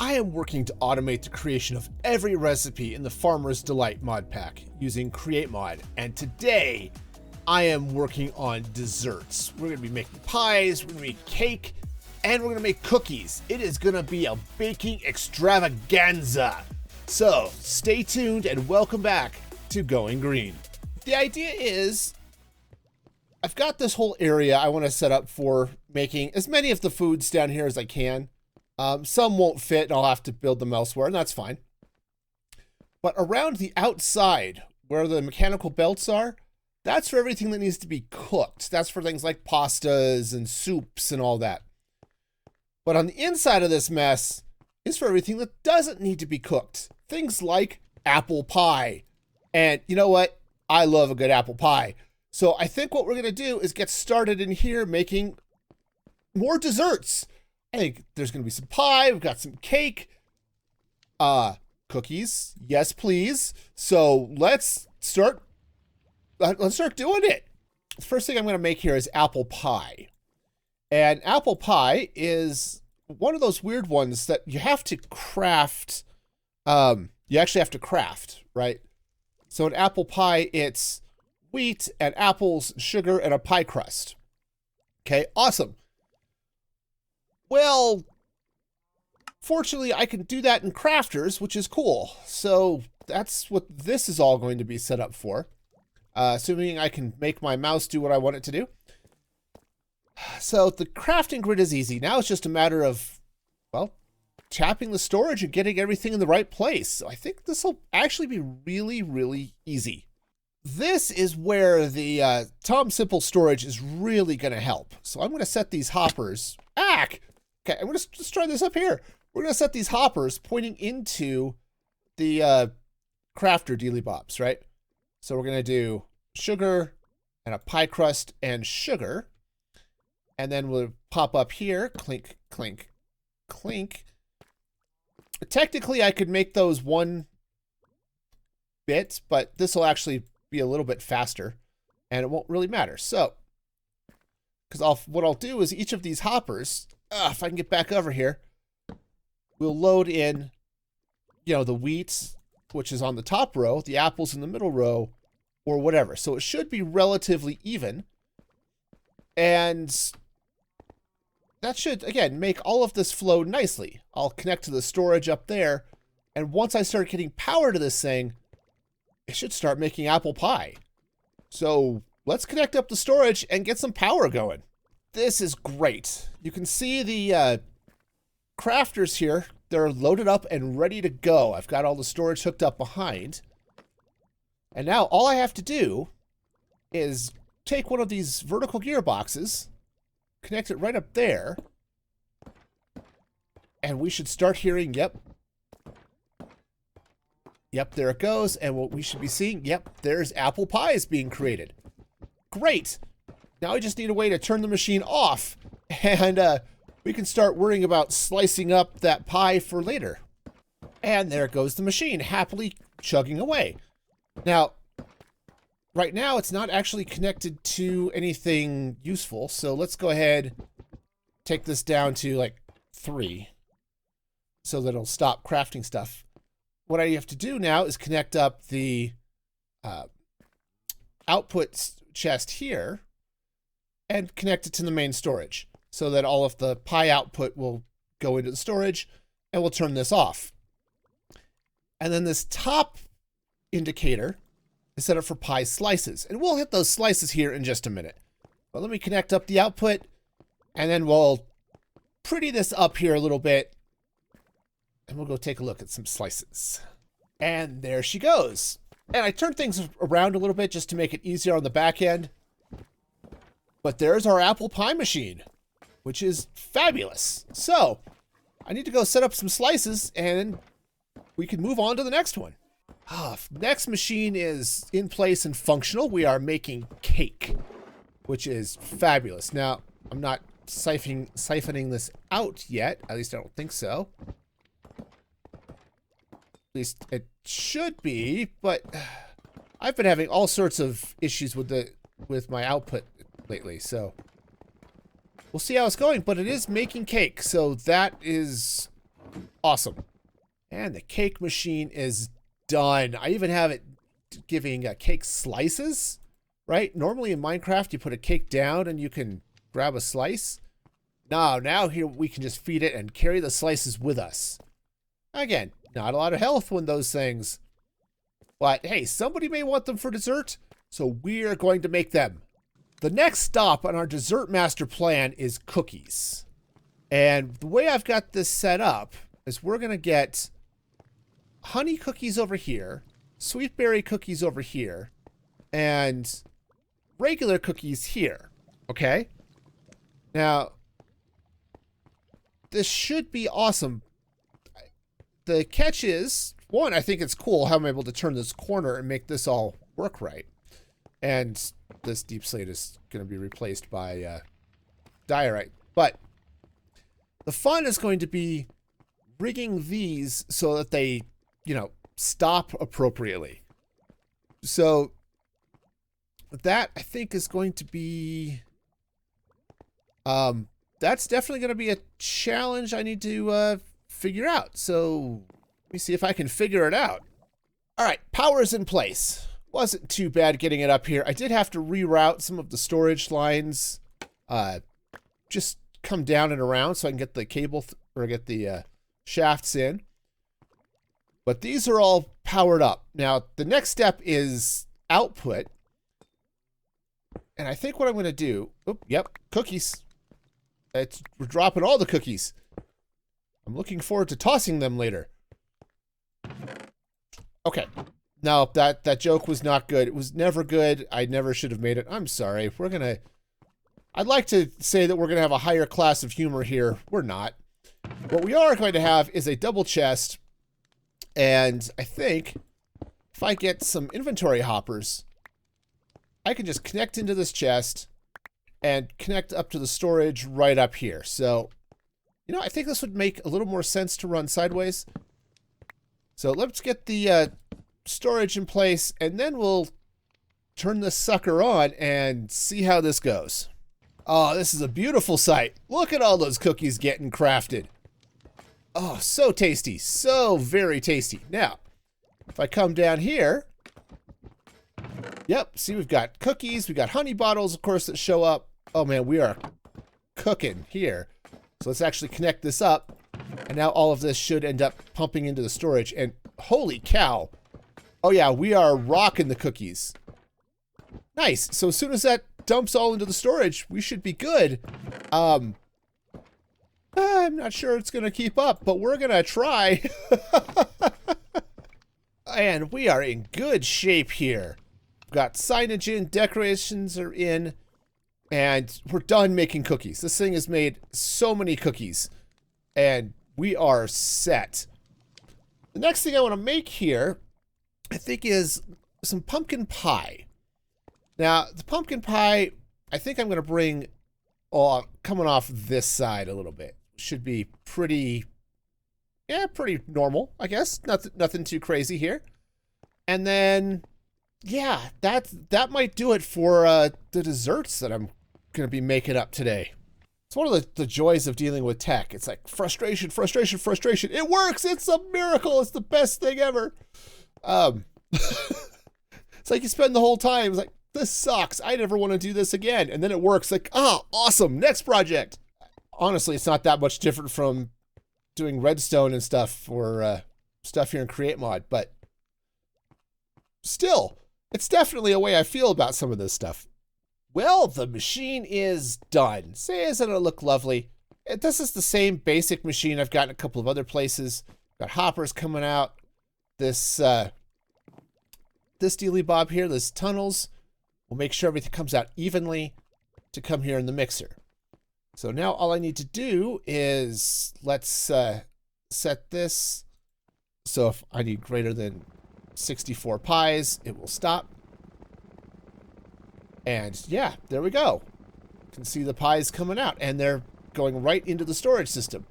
I am working to automate the creation of every recipe in the Farmer's Delight mod pack using Create Mod, and today I am working on desserts. We're going to be making pies, we're going to make cake, and we're going to make cookies. It is going to be a baking extravaganza. So stay tuned and welcome back to Going Green. The idea is I've got this whole area I want to set up for making as many of the foods down here as I can. Some won't fit and I'll have to build them elsewhere, and that's fine. But around the outside, where the mechanical belts are, that's for everything that needs to be cooked. That's for things like pastas and soups and all that. But on the inside of this mess is for everything that doesn't need to be cooked. Things like apple pie. And you know what? I love a good apple pie. So I think what we're going to do is get started in here making more desserts. I think there's going to be some pie. We've got some cake. Cookies. Yes, please. So let's start doing it. The first thing I'm going to make here is apple pie. And apple pie is one of those weird ones that you have to craft. You actually have to craft, right? So an apple pie, it's wheat and apples, sugar, and a pie crust. Okay, awesome. Well, fortunately, I can do that in Crafters, which is cool. So that's what this is all going to be set up for. Assuming I can make my mouse do what I want it to do. So the crafting grid is easy. Now it's just a matter of, well, tapping the storage and getting everything in the right place. So I think this will actually be really, really easy. This is where the Tom Simple storage is really going to help. So I'm going to set these hoppers. Okay, I'm going to just try this up here. We're going to set these hoppers pointing into the crafter dealy bobs, right? So we're going to do sugar and a pie crust and sugar. And then we'll pop up here, clink, clink, clink. Technically, I could make those one bit, but this will actually be a little bit faster, and it won't really matter. So, because what I'll do is each of these hoppers, if I can get back over here, we'll load in, the wheat, which is on the top row, the apples in the middle row, or whatever. So it should be relatively even. And that should, again, make all of this flow nicely. I'll connect to the storage up there, and once I start getting power to this thing, it should start making apple pie. So let's connect up the storage and get some power going. This is great. You can see the crafters here. They're loaded up and ready to go. I've got all the storage hooked up behind. And now all I have to do is take one of these vertical gearboxes, connect it right up there, and we should start hearing, yep, there it goes. And what we should be seeing, yep, there's apple pies being created. Great. Now I just need a way to turn the machine off, and we can start worrying about slicing up that pie for later. And there goes the machine, happily chugging away. Now, right now it's not actually connected to anything useful, so let's go ahead, take this down to like 3, so that it'll stop crafting stuff. What I have to do now is connect up the output chest here and connect it to the main storage so that all of the pie output will go into the storage, and we'll turn this off. And then this top indicator is set up for pie slices, and we'll hit those slices here in just a minute. But let me connect up the output, and then we'll pretty this up here a little bit, and we'll go take a look at some slices. And there she goes. And I turned things around a little bit just to make it easier on the back end. But there's our apple pie machine, which is fabulous. So I need to go set up some slices, and we can move on to the next one. Next machine is in place and functional. We are making cake, which is fabulous. Now, I'm not siphoning this out yet. At least I don't think so. At least it should be, but I've been having all sorts of issues with my output lately, so we'll see how it's going. But it is making cake, so that is Awesome. And the cake machine is done. I even have it giving cake slices, right? Normally in Minecraft, you put a cake down and you can grab a slice. No, now here we can just feed it and carry the slices with us. Again, not a lot of health when those things. But hey, somebody may want them for dessert, so we're going to make them. The next stop on our dessert master plan is cookies. And the way I've got this set up is we're going to get honey cookies over here, sweet berry cookies over here, and regular cookies here. Okay? Now, this should be awesome. The catch is, one, I think it's cool how I'm able to turn this corner and make this all work right. And this deep slate is going to be replaced by diorite. But the fun is going to be rigging these so that they, you know, stop appropriately. So that, I think, is going to be... that's definitely going to be a challenge I need to figure out. So let me see if I can figure it out. All right, power's in place. Wasn't too bad getting it up here. I did have to reroute some of the storage lines. Just come down and around so I can get the cable or get the shafts in. But these are all powered up. Now, the next step is output. And I think what I'm going to do... Oh, yep, cookies. We're dropping all the cookies. I'm looking forward to tossing them later. Okay. No, that joke was not good. It was never good. I never should have made it. I'm sorry. We're going to... I'd like to say that we're going to have a higher class of humor here. We're not. What we are going to have is a double chest. And I think if I get some inventory hoppers, I can just connect into this chest and connect up to the storage right up here. So, you know, I think this would make a little more sense to run sideways. So let's get the storage in place, and then we'll turn this sucker on and see how this goes. Oh, this is a beautiful sight. Look at all those cookies getting crafted. Oh, so tasty. So very tasty. Now, if I come down here, yep, see, we've got cookies. We've got honey bottles, of course, that show up. Oh, man, we are cooking here. So let's actually connect this up. And now all of this should end up pumping into the storage. And holy cow. Oh, yeah, we are rocking the cookies. Nice. So as soon as that dumps all into the storage, we should be good. I'm not sure it's going to keep up, but we're going to try. And we are in good shape here. We've got signage in, decorations are in, and we're done making cookies. This thing has made so many cookies, and we are set. The next thing I want to make here, I think, is some pumpkin pie. Now, the pumpkin pie, I think I'm going to bring coming off this side a little bit. Should be pretty, yeah, pretty normal, I guess. Nothing too crazy here. And then, yeah, that might do it for the desserts that I'm going to be making up today. It's one of the joys of dealing with tech. It's like frustration, frustration, frustration. It works. It's a miracle. It's the best thing ever. It's like you spend the whole time, it's like, this sucks. I never want to do this again. And then it works. Like, oh, awesome. Next project. Honestly, it's not that much different from doing redstone and stuff for stuff here in Create Mod, but still, it's definitely a way I feel about some of this stuff. Well, the machine is done. Say, isn't it look lovely? This is the same basic machine I've got in a couple of other places. Got hoppers coming out. This dealy bob here, this tunnels. We'll make sure everything comes out evenly to come here in the mixer. So now all I need to do is let's set this. So if I need greater than 64 pies, it will stop. And yeah, there we go. You can see the pies coming out, and they're going right into the storage system.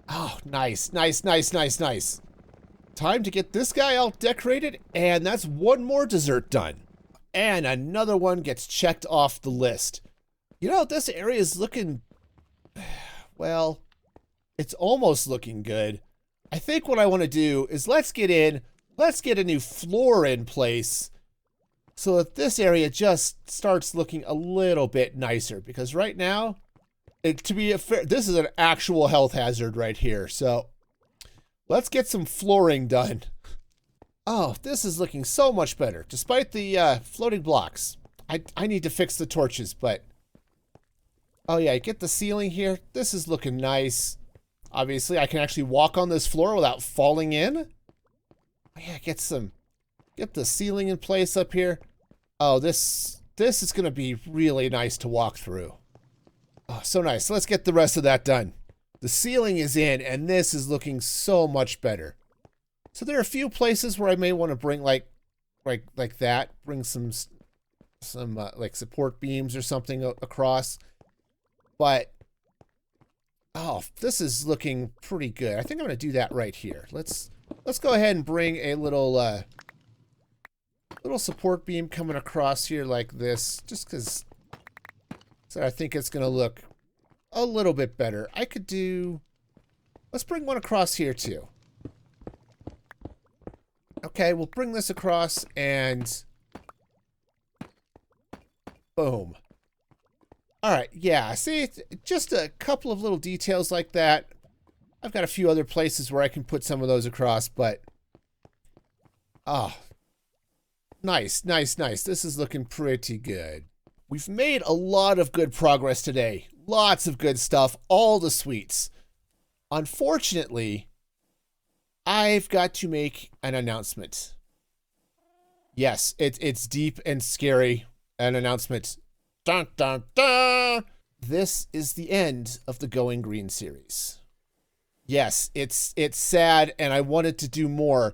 Oh, nice, nice, nice, nice, nice. Time to get this guy all decorated, and that's one more dessert done. And another one gets checked off the list. You know, this area is looking, well, It's almost looking good. I think what I want to do is let's get a new floor in place so that this area just starts looking a little bit nicer, because right now, to be fair, this is an actual health hazard right here. So let's get some flooring done. Oh, this is looking so much better, despite the floating blocks. I need to fix the torches, but... Oh yeah, get the ceiling here. This is looking nice. Obviously, I can actually walk on this floor without falling in. Oh yeah, get the ceiling in place up here. Oh, this is going to be really nice to walk through. Oh, so nice. So let's get the rest of that done. The ceiling is in, and this is looking so much better. So there are a few places where I may want to bring like that. Bring some like support beams or something across. But, oh, this is looking pretty good. I think I'm going to do that right here. Let's go ahead and bring a little support beam coming across here like this, just because I think it's going to look a little bit better. Let's bring one across here too. Okay, we'll bring this across and boom. All right, yeah, see, just a couple of little details like that. I've got a few other places where I can put some of those across, but... Oh, nice, nice, nice. This is looking pretty good. We've made a lot of good progress today. Lots of good stuff, all the sweets. Unfortunately, I've got to make an announcement. Yes, it's deep and scary, an announcement. Dun, dun, dun. This is the end of the Going Green series. Yes, it's sad, and I wanted to do more,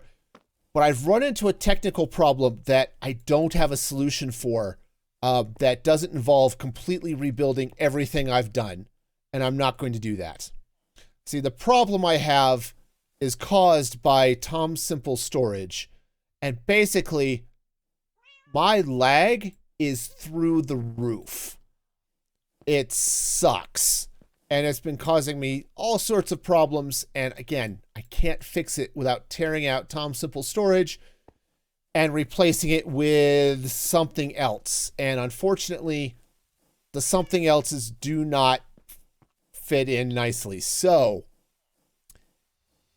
but I've run into a technical problem that I don't have a solution for, that doesn't involve completely rebuilding everything I've done, and I'm not going to do that. See, the problem I have is caused by Tom Simple Storage, and basically, my lag is through the roof. It sucks. And it's been causing me all sorts of problems. And again, I can't fix it without tearing out Tom Simple Storage and replacing it with something else. And unfortunately, the something else's do not fit in nicely. So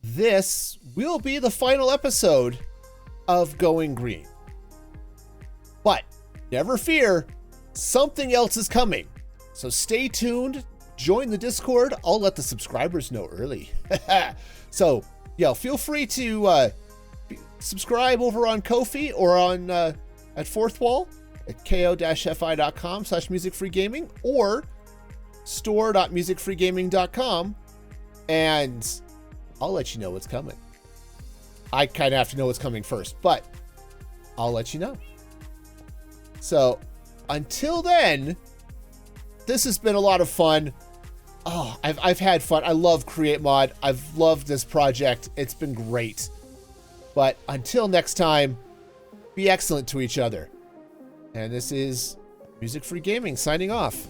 this will be the final episode of Going Green. But never fear, something else is coming. So stay tuned, join the Discord. I'll let the subscribers know early. So, yeah, feel free to subscribe over on Ko-fi or on at Fourth Wall at ko-fi.com/musicfreegaming or store.musicfreegaming.com, and I'll let you know what's coming. I kind of have to know what's coming first, but I'll let you know. So, until then, this has been a lot of fun. Oh, I've had fun. I love Create Mod. I've loved this project. It's been great. But until next time, be excellent to each other. And this is Music Free Gaming signing off.